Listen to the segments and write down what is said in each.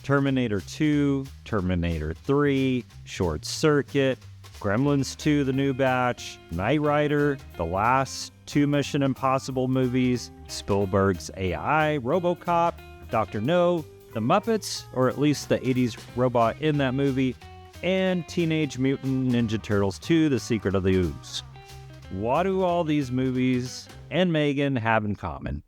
Terminator 2, Terminator 3, Short Circuit, Gremlins 2, The New Batch, Knight Rider, the last two Mission Impossible movies, Spielberg's AI, RoboCop, Dr. No, The Muppets, or at least the 80s robot in that movie, and Teenage Mutant Ninja Turtles 2, The Secret of the Ooze. What do all these movies and M3GAN have in common?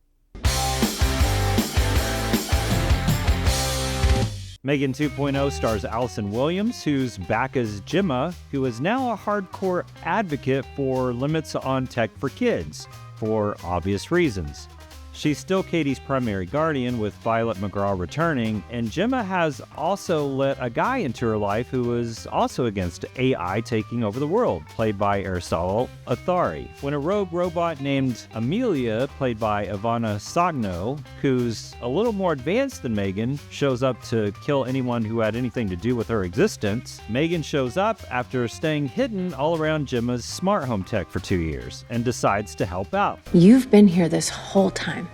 M3GAN 2.0 stars Allison Williams, who's back as Gemma, who is now a hardcore advocate for limits on tech for kids, for obvious reasons. She's still Cady's primary guardian, with Violet McGraw returning, and Gemma has also let a guy into her life who is also against AI taking over the world, played by Aristotle Athari. When a rogue robot named Amelia, played by Ivana Sagno, who's a little more advanced than M3GAN, shows up to kill anyone who had anything to do with her existence, M3GAN shows up after staying hidden all around Gemma's smart home tech for 2 years, and decides to help out. You've been here this whole time.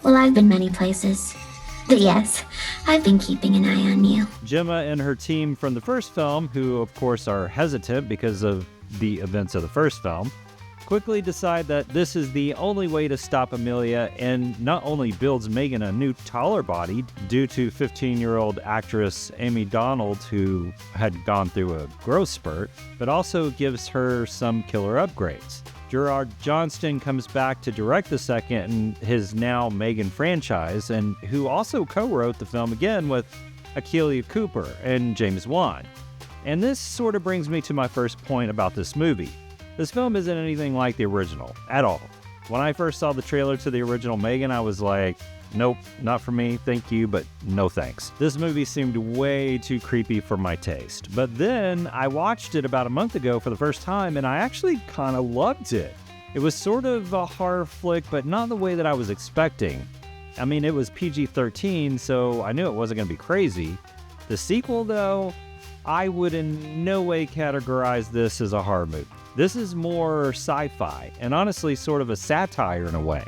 Well, I've been many places. But yes, I've been keeping an eye on you. Gemma and her team from the first film, who of course are hesitant because of the events of the first film, quickly decide that this is the only way to stop Amelia, and not only builds M3GAN a new taller body due to 15-year-old actress Amie Donald, who had gone through a growth spurt, but also gives her some killer upgrades. Gerard Johnstone comes back to direct the second in his now M3GAN franchise, and who also co-wrote the film again with Akela Cooper and James Wan. And this sort of brings me to my first point about this movie. This film isn't anything like the original, at all. When I first saw the trailer to the original M3GAN, I was like, nope, not for me, thank you, but no thanks. This movie seemed way too creepy for my taste. But then I watched it about a month ago for the first time, and I actually kind of loved it. It was sort of a horror flick, but not the way that I was expecting. I mean, it was PG-13, so I knew it wasn't going to be crazy. The sequel, though, I would in no way categorize this as a horror movie. This is more sci-fi, and honestly sort of a satire in a way.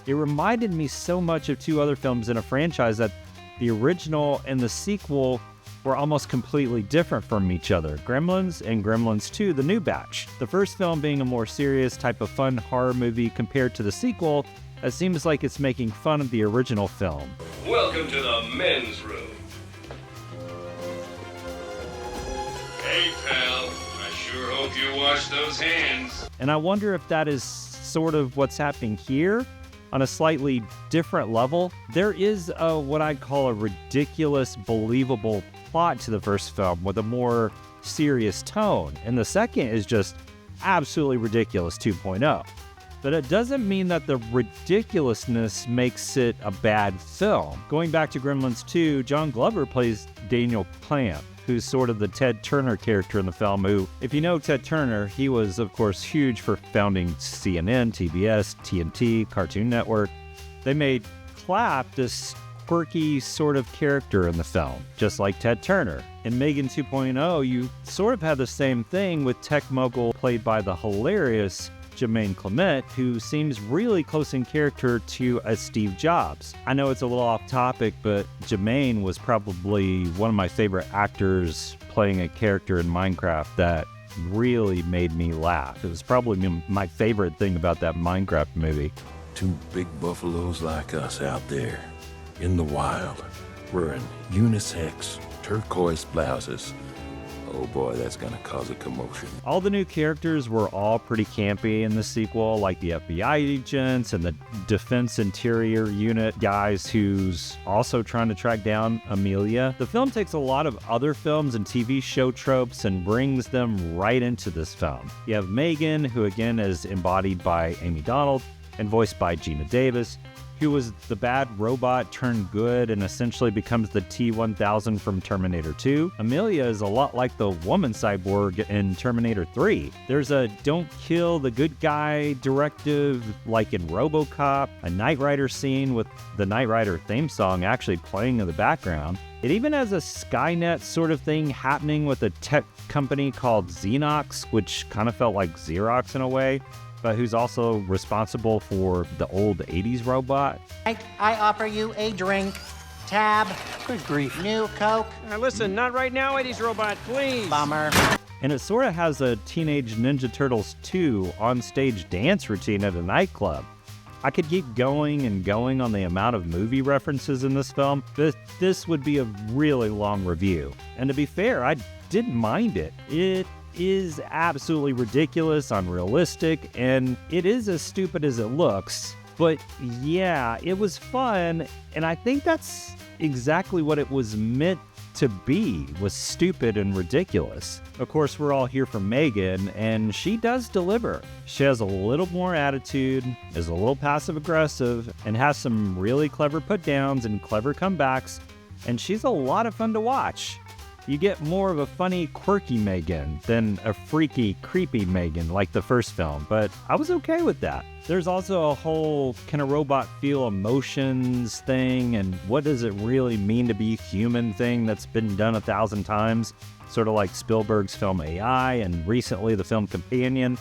It reminded me so much of two other films in a franchise that the original and the sequel were almost completely different from each other. Gremlins and Gremlins 2, The New Batch. The first film being a more serious type of fun horror movie compared to the sequel, it seems like it's making fun of the original film. Welcome to the men's room. Hey, pal. I sure hope you wash those hands. And I wonder if that is sort of what's happening here. On a slightly different level, there is what I'd call a ridiculous, believable plot to the first film with a more serious tone. And the second is just absolutely ridiculous 2.0. But it doesn't mean that the ridiculousness makes it a bad film. Going back to Gremlins 2, John Glover plays Daniel Clamp, who's sort of the Ted Turner character in the film, who, if you know Ted Turner, he was, of course, huge for founding CNN, TBS, TNT, Cartoon Network. They made Clap this quirky sort of character in the film, just like Ted Turner. In M3GAN 2.0, you sort of have the same thing with tech mogul played by the hilarious Jermaine Clement, who seems really close in character to a Steve Jobs. I know it's a little off topic, but Jermaine was probably one of my favorite actors playing a character in Minecraft that really made me laugh. It was probably my favorite thing about that Minecraft movie. Two big buffaloes like us out there in the wild, wearing unisex turquoise blouses. Oh boy, that's gonna cause a commotion. All the new characters were all pretty campy in the sequel, like the FBI agents and the Defense Interior Unit guys who's also trying to track down Amelia. The film takes a lot of other films and TV show tropes and brings them right into this film. You have M3GAN, who again is embodied by Amie Donald and voiced by Jenna Davis, who was the bad robot turned good and essentially becomes the T-1000 from Terminator 2. Amelia is a lot like the woman cyborg in Terminator 3. There's a don't kill the good guy directive like in RoboCop, a Knight Rider scene with the Knight Rider theme song actually playing in the background. It even has a Skynet sort of thing happening with a tech company called Xenox, which kind of felt like Xerox in a way, but who's also responsible for the old 80s robot. I offer you a drink. Tab. Good grief. New Coke. Listen, not right now, 80s robot, please. Bummer. And it sort of has a Teenage Ninja Turtles 2 on-stage dance routine at a nightclub. I could keep going and going on the amount of movie references in this film, but this would be a really long review. And to be fair, I didn't mind it. It is absolutely ridiculous, unrealistic, and it is as stupid as it looks. But yeah, it was fun, and I think that's exactly what it was meant to be, was stupid and ridiculous. Of course, we're all here for M3GAN, and she does deliver. She has a little more attitude, is a little passive-aggressive, and has some really clever put-downs and clever comebacks, and she's a lot of fun to watch. You get more of a funny, quirky M3GAN than a freaky, creepy M3GAN like the first film, but I was okay with that. There's also a whole can a robot feel emotions thing, and what does it really mean to be human thing that's been done 1,000 times, sort of like Spielberg's film AI and recently the film Companion,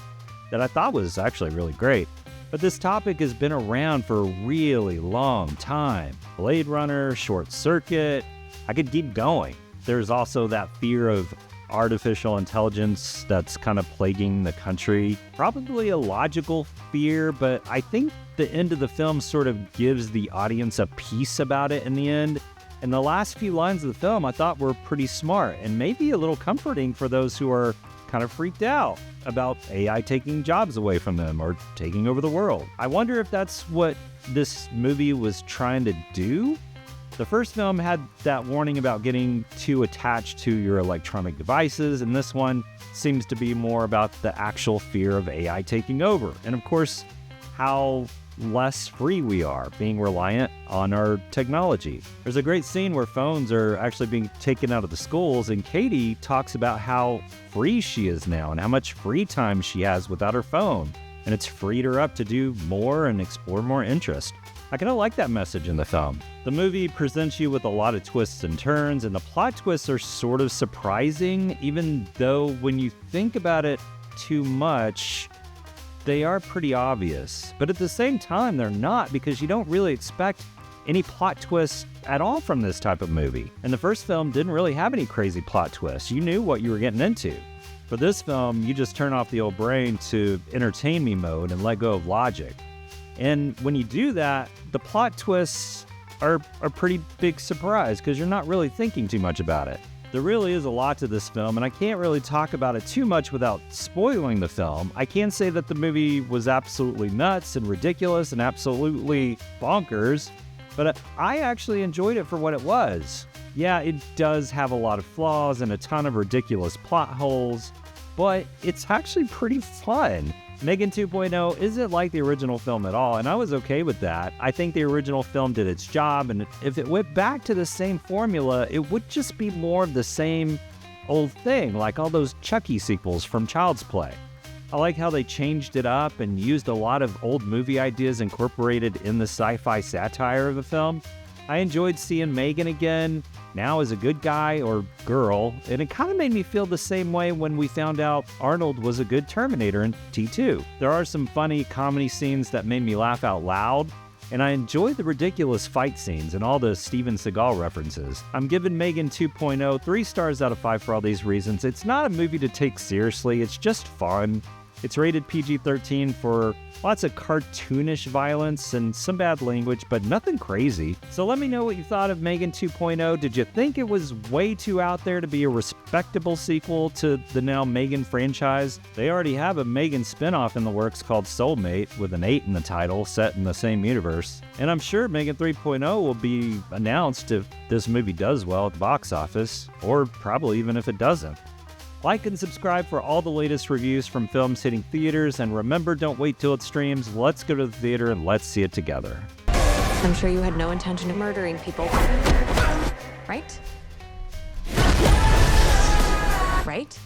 that I thought was actually really great. But this topic has been around for a really long time. Blade Runner, Short Circuit, I could keep going. There's also that fear of artificial intelligence that's kind of plaguing the country. Probably a logical fear, but I think the end of the film sort of gives the audience a piece about it in the end. And the last few lines of the film I thought were pretty smart and maybe a little comforting for those who are kind of freaked out about AI taking jobs away from them or taking over the world. I wonder if that's what this movie was trying to do. The first film had that warning about getting too attached to your electronic devices, and this one seems to be more about the actual fear of AI taking over. And of course, how less free we are, being reliant on our technology. There's a great scene where phones are actually being taken out of the schools, and Cady talks about how free she is now and how much free time she has without her phone. And it's freed her up to do more and explore more interest. I kind of like that message in the film. The movie presents you with a lot of twists and turns, and the plot twists are sort of surprising, even though when you think about it too much, they are pretty obvious. But at the same time, they're not, because you don't really expect any plot twists at all from this type of movie. And the first film didn't really have any crazy plot twists. You knew what you were getting into. For this film, you just turn off the old brain to entertain me mode and let go of logic. And when you do that, the plot twists are a pretty big surprise because you're not really thinking too much about it. There really is a lot to this film, and I can't really talk about it too much without spoiling the film. I can say that the movie was absolutely nuts and ridiculous and absolutely bonkers, but I actually enjoyed it for what it was. Yeah, it does have a lot of flaws and a ton of ridiculous plot holes, but it's actually pretty fun. M3GAN 2.0 isn't like the original film at all, and I was okay with that. I think the original film did its job, and if it went back to the same formula, it would just be more of the same old thing, like all those Chucky sequels from Child's Play. I like how they changed it up and used a lot of old movie ideas incorporated in the sci-fi satire of the film. I enjoyed seeing M3GAN again, now as a good guy or girl, and it kind of made me feel the same way when we found out Arnold was a good Terminator in T2. There are some funny comedy scenes that made me laugh out loud, and I enjoy the ridiculous fight scenes and all the Steven Seagal references. I'm giving M3GAN 2.0 3 stars out of 5 for all these reasons. It's not a movie to take seriously, it's just fun. It's rated PG-13 for lots of cartoonish violence and some bad language, but nothing crazy. So let me know what you thought of M3GAN 2.0. Did you think it was way too out there to be a respectable sequel to the now M3GAN franchise? They already have a M3GAN spinoff in the works called Soulmate with an 8 in the title, set in the same universe. And I'm sure M3GAN 3.0 will be announced if this movie does well at the box office, or probably even if it doesn't. Like and subscribe for all the latest reviews from films hitting theaters, and remember, don't wait till it streams. Let's go to the theater and let's see it together. I'm sure you had no intention of murdering people. Right? Right?